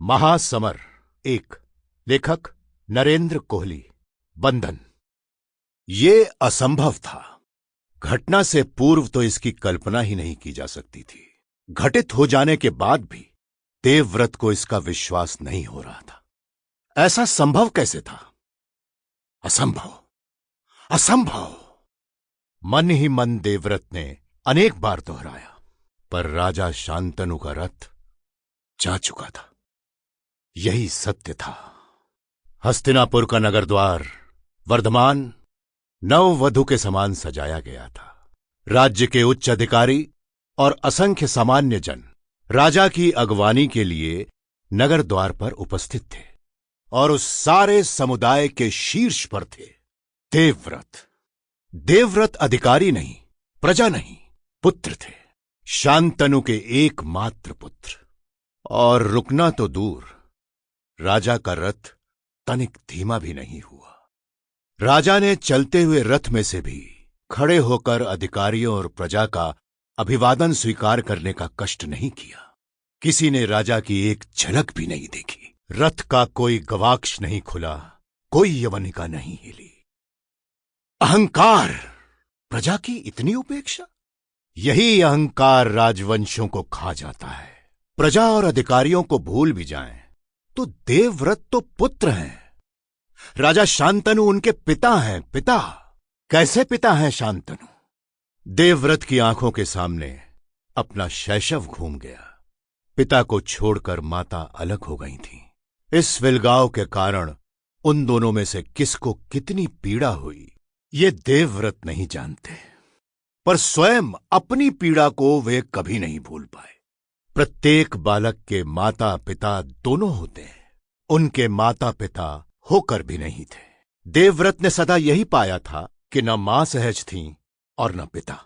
महासमर एक। लेखक नरेंद्र कोहली। बंधन। ये असंभव था। घटना से पूर्व तो इसकी कल्पना ही नहीं की जा सकती थी। घटित हो जाने के बाद भी देवव्रत को इसका विश्वास नहीं हो रहा था। ऐसा संभव कैसे था? असंभव, असंभव। मन ही मन देवव्रत ने अनेक बार दोहराया, पर राजा शांतनु का रथ जा चुका था। यही सत्य था। हस्तिनापुर का नगर द्वार वर्धमान नववधु के समान सजाया गया था। राज्य के उच्च अधिकारी और असंख्य सामान्य जन राजा की अगवानी के लिए नगर द्वार पर उपस्थित थे, और उस सारे समुदाय के शीर्ष पर थे देवव्रत। देवव्रत अधिकारी नहीं, प्रजा नहीं, पुत्र थे। शांतनु के एकमात्र पुत्र। और रुकना तो दूर, राजा का रथ तनिक धीमा भी नहीं हुआ। राजा ने चलते हुए रथ में से भी खड़े होकर अधिकारियों और प्रजा का अभिवादन स्वीकार करने का कष्ट नहीं किया। किसी ने राजा की एक झलक भी नहीं देखी। रथ का कोई गवाक्ष नहीं खुला, कोई यवनिका नहीं हिली। अहंकार, प्रजा की इतनी उपेक्षा। यही अहंकार राजवंशों को खा जाता है। प्रजा और अधिकारियों को भूल भी जाएं तो देवव्रत तो पुत्र हैं। राजा शांतनु उनके पिता हैं। पिता कैसे पिता हैं शांतनु? देवव्रत की आंखों के सामने अपना शैशव घूम गया। पिता को छोड़कर माता अलग हो गई थी। इस विलगाव के कारण उन दोनों में से किसको कितनी पीड़ा हुई, ये देवव्रत नहीं जानते, पर स्वयं अपनी पीड़ा को वे कभी नहीं भूल पाए। प्रत्येक बालक के माता पिता दोनों होते हैं। उनके माता पिता होकर भी नहीं थे। देवव्रत ने सदा यही पाया था कि न मां सहज थीं और न पिता।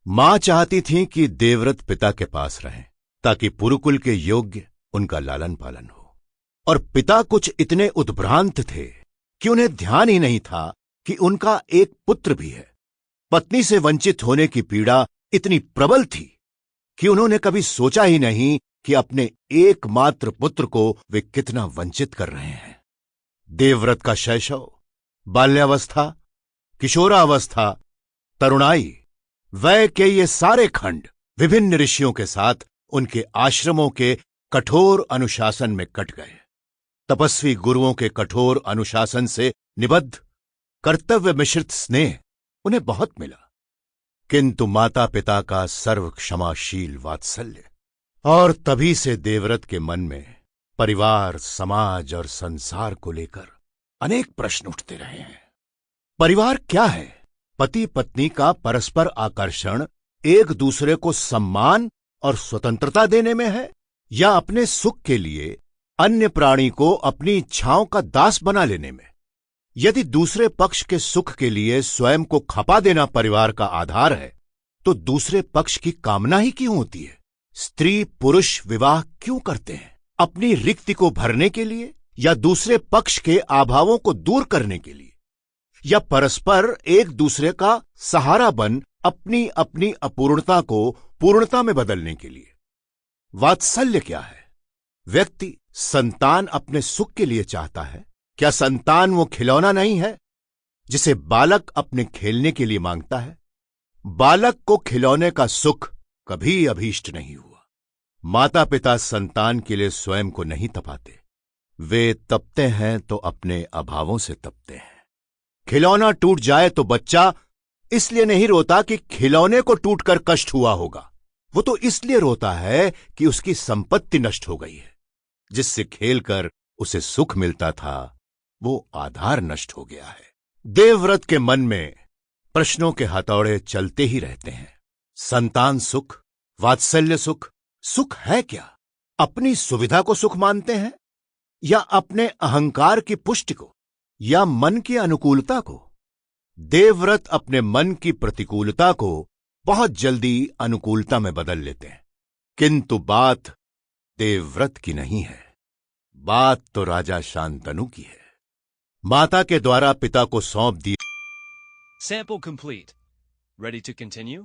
मां चाहती थी कि देवव्रत पिता के पास रहें, ताकि पुरुकुल के योग्य उनका लालन पालन हो। और पिता कुछ इतने उद्भ्रांत थे कि उन्हें ध्यान ही नहीं था कि उनका एक पुत्र भी है। पत्नी से वंचित होने की पीड़ा इतनी प्रबल थी कि उन्होंने कभी सोचा ही नहीं कि अपने एकमात्र पुत्र को वे कितना वंचित कर रहे हैं। देवव्रत का शैशव, बाल्यावस्था, किशोरावस्था, तरुणाई, वय के ये सारे खंड विभिन्न ऋषियों के साथ उनके आश्रमों के कठोर अनुशासन में कट गए। तपस्वी गुरुओं के कठोर अनुशासन से निबद्ध कर्तव्य मिश्रित स्नेह उन्हें बहुत मिला, किंतु माता पिता का सर्व क्षमाशील वात्सल्य। और तभी से देवव्रत के मन में परिवार, समाज और संसार को लेकर अनेक प्रश्न उठते रहे हैं। परिवार क्या है? पति पत्नी का परस्पर आकर्षण एक दूसरे को सम्मान और स्वतंत्रता देने में है, या अपने सुख के लिए अन्य प्राणी को अपनी इच्छाओं का दास बना लेने में? यदि दूसरे पक्ष के सुख के लिए स्वयं को खपा देना परिवार का आधार है, तो दूसरे पक्ष की कामना ही क्यों होती है? स्त्री पुरुष विवाह क्यों करते हैं? अपनी रिक्ति को भरने के लिए, या दूसरे पक्ष के अभावों को दूर करने के लिए, या परस्पर एक दूसरे का सहारा बन अपनी अपनी अपूर्णता को पूर्णता में बदलने के लिए? वात्सल्य क्या है? व्यक्ति संतान अपने सुख के लिए चाहता है। क्या संतान वो खिलौना नहीं है जिसे बालक अपने खेलने के लिए मांगता है? बालक को खिलौने का सुख कभी अभीष्ट नहीं हुआ। माता पिता संतान के लिए स्वयं को नहीं तपाते, वे तपते हैं तो अपने अभावों से तपते हैं। खिलौना टूट जाए तो बच्चा इसलिए नहीं रोता कि खिलौने को टूटकर कष्ट हुआ होगा। वो तो इसलिए रोता है कि उसकी संपत्ति नष्ट हो गई है। जिससे खेलकर उसे सुख मिलता था, वो आधार नष्ट हो गया है। देवव्रत के मन में प्रश्नों के हथौड़े चलते ही रहते हैं। संतान सुख, वात्सल्य सुख, सुख है क्या? अपनी सुविधा को सुख मानते हैं, या अपने अहंकार की पुष्टि को, या मन की अनुकूलता को? देवव्रत अपने मन की प्रतिकूलता को बहुत जल्दी अनुकूलता में बदल लेते हैं। किंतु बात देवव्रत की नहीं है, बात तो राजा शांतनु की है। माता के द्वारा पिता को सौंप दिया। Sample complete. Ready to continue?